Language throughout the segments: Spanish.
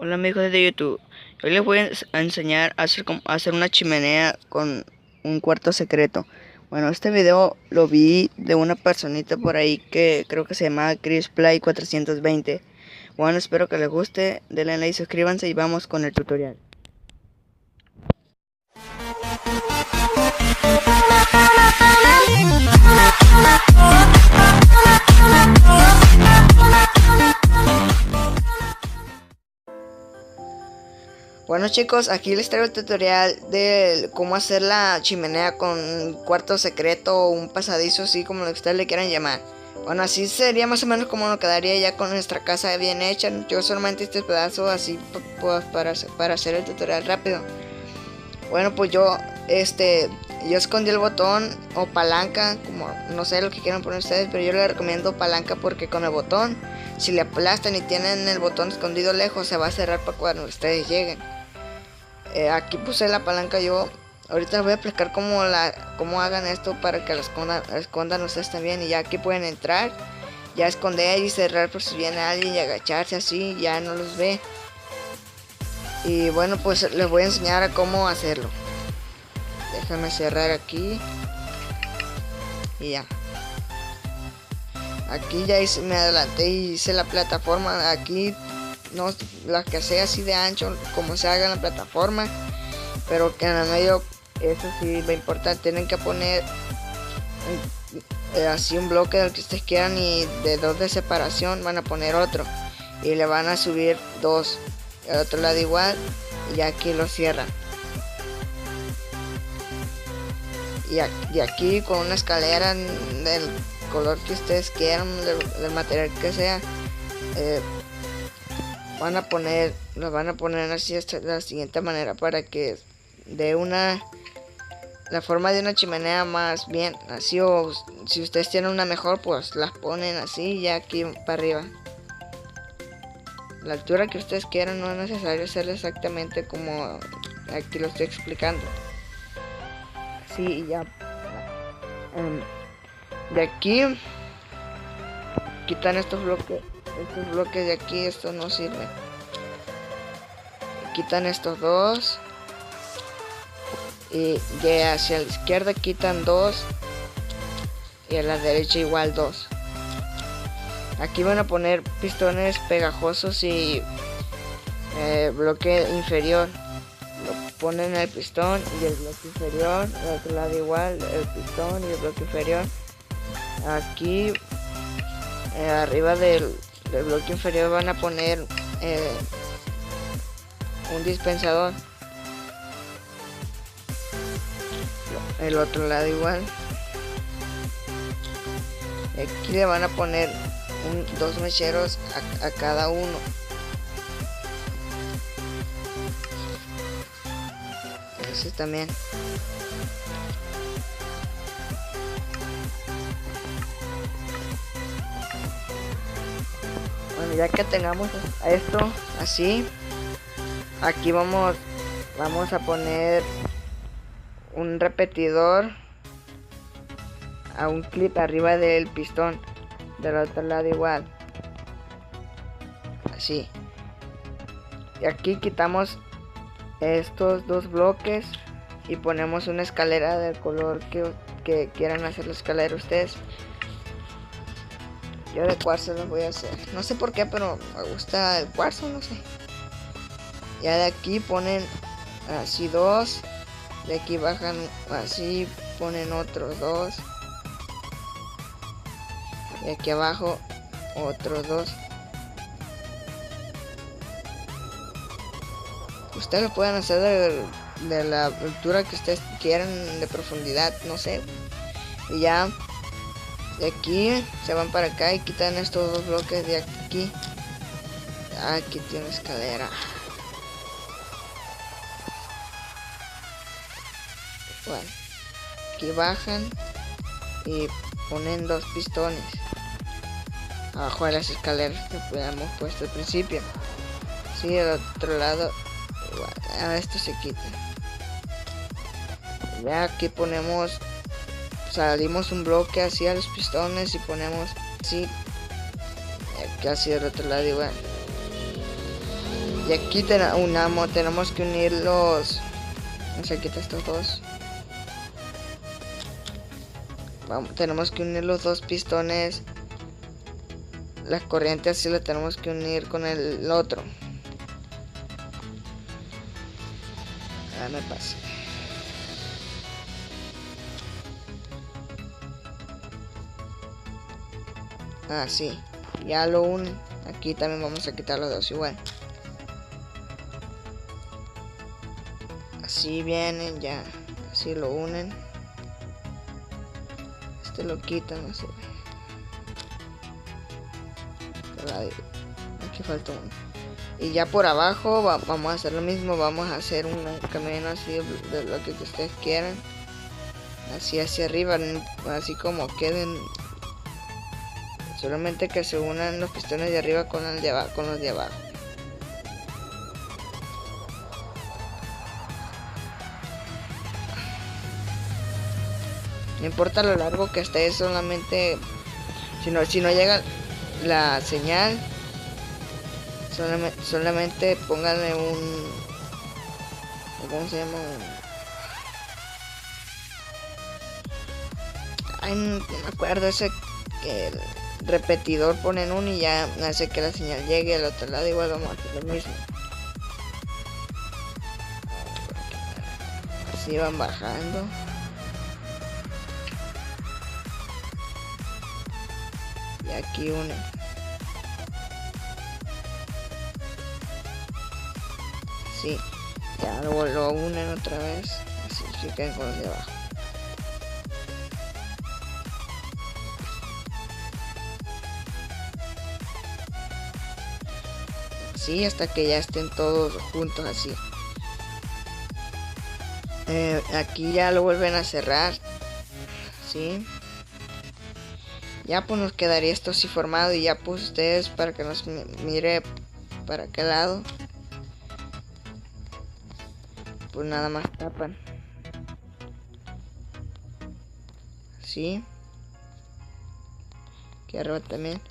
Hola amigos de YouTube, hoy les voy a enseñar a hacer una chimenea con un cuarto secreto. Bueno, este video lo vi de una personita por ahí que creo que se llama ChrisPlay420. Bueno, espero que les guste, denle like, suscríbanse y vamos con el tutorial. Bueno chicos, aquí les traigo el tutorial de cómo hacer la chimenea con un cuarto secreto o un pasadizo, así como lo que ustedes le quieran llamar. Bueno, así sería más o menos como nos quedaría ya con nuestra casa bien hecha. Yo solamente este pedazo así pues, para hacer el tutorial rápido. Bueno, pues yo escondí el botón o palanca, como no sé lo que quieran poner ustedes, pero yo les recomiendo palanca porque con el botón, si le aplastan y tienen el botón escondido lejos, se va a cerrar para cuando ustedes lleguen. Aquí puse la palanca yo. Ahorita les voy a explicar cómo hagan esto para que la escondan ustedes también. Y ya aquí pueden entrar, ya esconder y cerrar por si viene alguien y agacharse así, ya no los ve. Y bueno, pues les voy a enseñar a cómo hacerlo. Déjame cerrar aquí. Y ya. Aquí ya me adelanté y hice la plataforma. Aquí no la que sea así de ancho como se haga en la plataforma, pero que en el medio, eso sí va a importar. Tienen que poner así un bloque del que ustedes quieran y de 2 de separación van a poner otro y le van a subir 2 al otro lado igual y aquí lo cierran. Y aquí con una escalera del color que ustedes quieran, del material que sea, lo van a poner así de la siguiente manera para que dé la forma de una chimenea más bien así, o si ustedes tienen una mejor pues las ponen así ya aquí para arriba. La altura que ustedes quieran, no es necesario hacerlo exactamente como aquí lo estoy explicando. Así y ya. De aquí quitan estos bloques de aquí, estos no sirven. Quitan estos 2 y de hacia la izquierda quitan 2 y a la derecha igual 2. Aquí van a poner pistones pegajosos y bloque inferior. Lo ponen el pistón y el bloque inferior, al otro lado igual el pistón y el bloque inferior. Aquí arriba del bloque inferior van a poner un dispensador, el otro lado igual. Aquí le van a poner 2 mecheros a cada uno. Ese también. Bueno, ya que tengamos esto así, aquí vamos a poner un repetidor a un clip arriba del pistón, del otro lado igual, así. Y aquí quitamos estos 2 bloques y ponemos una escalera del color que quieran hacer la escalera ustedes. Yo de cuarzo lo voy a hacer, no sé por qué, pero me gusta el cuarzo, no sé. Ya de aquí ponen así 2, de aquí bajan así, ponen otros 2 y aquí abajo otros 2. Ustedes lo pueden hacer de la altura que ustedes quieran, de profundidad, no sé. Y ya de aquí se van para acá y quitan estos 2 bloques de aquí. Aquí tiene escalera. Bueno, aquí bajan y ponen 2 pistones abajo de las escaleras que habíamos puesto al principio. Sí, del otro lado igual. Esto se quita. Ya aquí ponemos, salimos un bloque hacia los pistones y ponemos así, aquí hacia el otro lado igual. Y aquí tenemos que unir los... No sé, quita estos dos. Tenemos que unir los dos pistones. Las corrientes así las tenemos que unir con el otro. Ah, me pasa. Ah, sí. Ya lo unen. Aquí también vamos a quitar los dos igual. Así vienen ya. Así lo unen. Este lo quitan, no sé. Aquí falta uno. Y ya por abajo vamos a hacer lo mismo. Vamos a hacer un camino así de lo que ustedes quieran. Así hacia arriba. Así como queden. Solamente que se unan los pistones de arriba con los de abajo. No importa lo largo que esté, solamente si no llega la señal, solamente pónganle un, ¿cómo se llama? Ay, no me acuerdo, ese que el repetidor ponen uno y ya hace que la señal llegue al otro lado. Igual vamos a hacer lo mismo. Así van bajando. Y aquí unen. Sí, ya lo unen otra vez. Así se quedan con los de abajo. Sí, hasta que ya estén todos juntos así. Aquí ya lo vuelven a cerrar. Sí. Ya pues nos quedaría esto así formado. Y ya pues ustedes, para que nos mire para qué lado, pues nada más tapan. Sí. Aquí arriba también.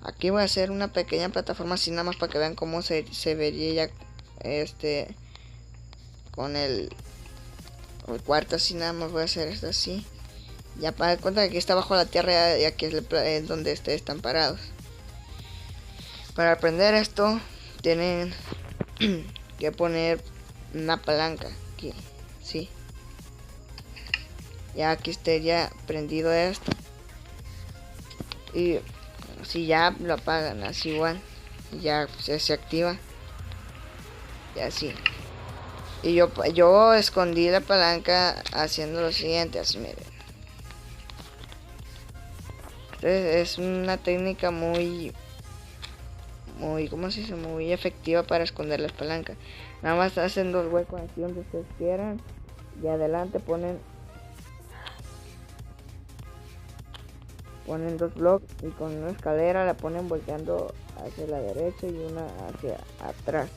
Aquí voy a hacer una pequeña plataforma así nada más para que vean cómo se vería ya con el cuarto. Así nada más voy a hacer esto así. Ya para dar cuenta que aquí está bajo la tierra y aquí es donde ustedes están parados. Para aprender esto tienen que poner una palanca aquí. Sí. Ya aquí estaría prendido esto. Y si ya lo apagan así igual. Ya se activa. Y así. Y yo escondí la palanca haciendo lo siguiente. Así miren. Es una técnica muy, ¿cómo se dice? Muy efectiva para esconder las palancas. Nada más hacen dos huecos así donde ustedes quieran. Y adelante ponen dos bloques. Y con una escalera la ponen volteando hacia la derecha y una hacia atrás.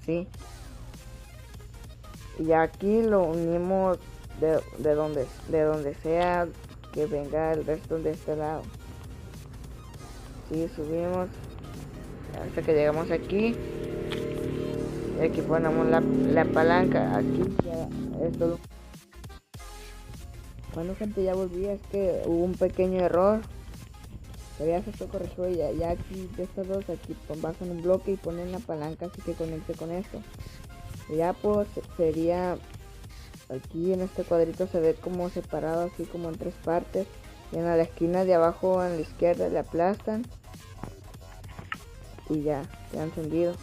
¿Sí? Y aquí lo unimos de donde sea que venga el resto de este lado. Sí, subimos hasta que llegamos aquí. Y aquí ponemos la palanca. Aquí ya es todo. Bueno, gente, ya volví. Es que hubo un pequeño error, pero ya se está corregido. Ya aquí de estos dos, aquí bajan un bloque y ponen la palanca así que conecte con esto. Y ya pues sería aquí en este cuadrito, se ve como separado así como en tres partes. Y en la esquina de abajo a la izquierda le aplastan y ya se ha encendido.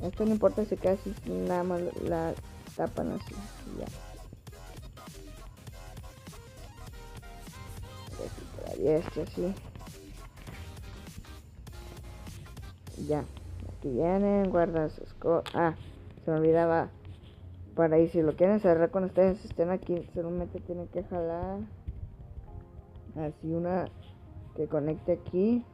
Esto no importa si casi nada más la tapan así y ya. Y esto así. Ya. Aquí vienen, guardan sus cosas. Ah, se me olvidaba. Para ahí, si lo quieren cerrar cuando ustedes estén aquí, solamente tienen que jalar así una que conecte aquí.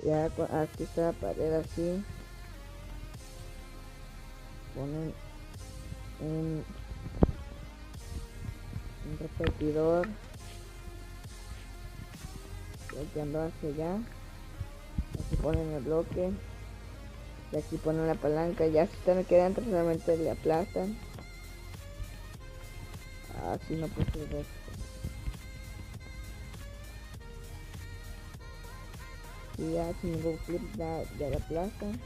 Ya aquí está la pared así. Ponen un repetidor. volteando hacia allá. Aquí ponen el bloque. Y aquí ponen la palanca. Ya si usted no queda dentro, solamente le aplastan. Así no puede ser. Y ya sin ningún flip ya le aplastan.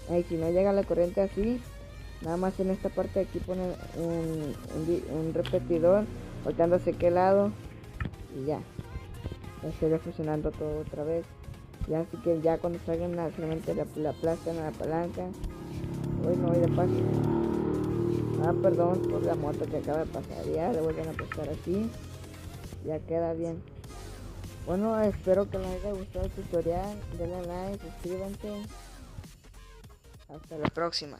Y si no llega la corriente así, nada más en esta parte de aquí ponen un repetidor, volteando hacia aquel lado. Y ya estaría funcionando todo otra vez. Ya así que ya cuando salgan solamente la aplastan a la palanca. Uy, no voy de paso. Perdón por la moto que acaba de pasar. Ya le vuelven a aplastar así. Ya queda bien. Bueno, espero que les haya gustado el tutorial. Denle like, suscríbanse. Hasta la próxima.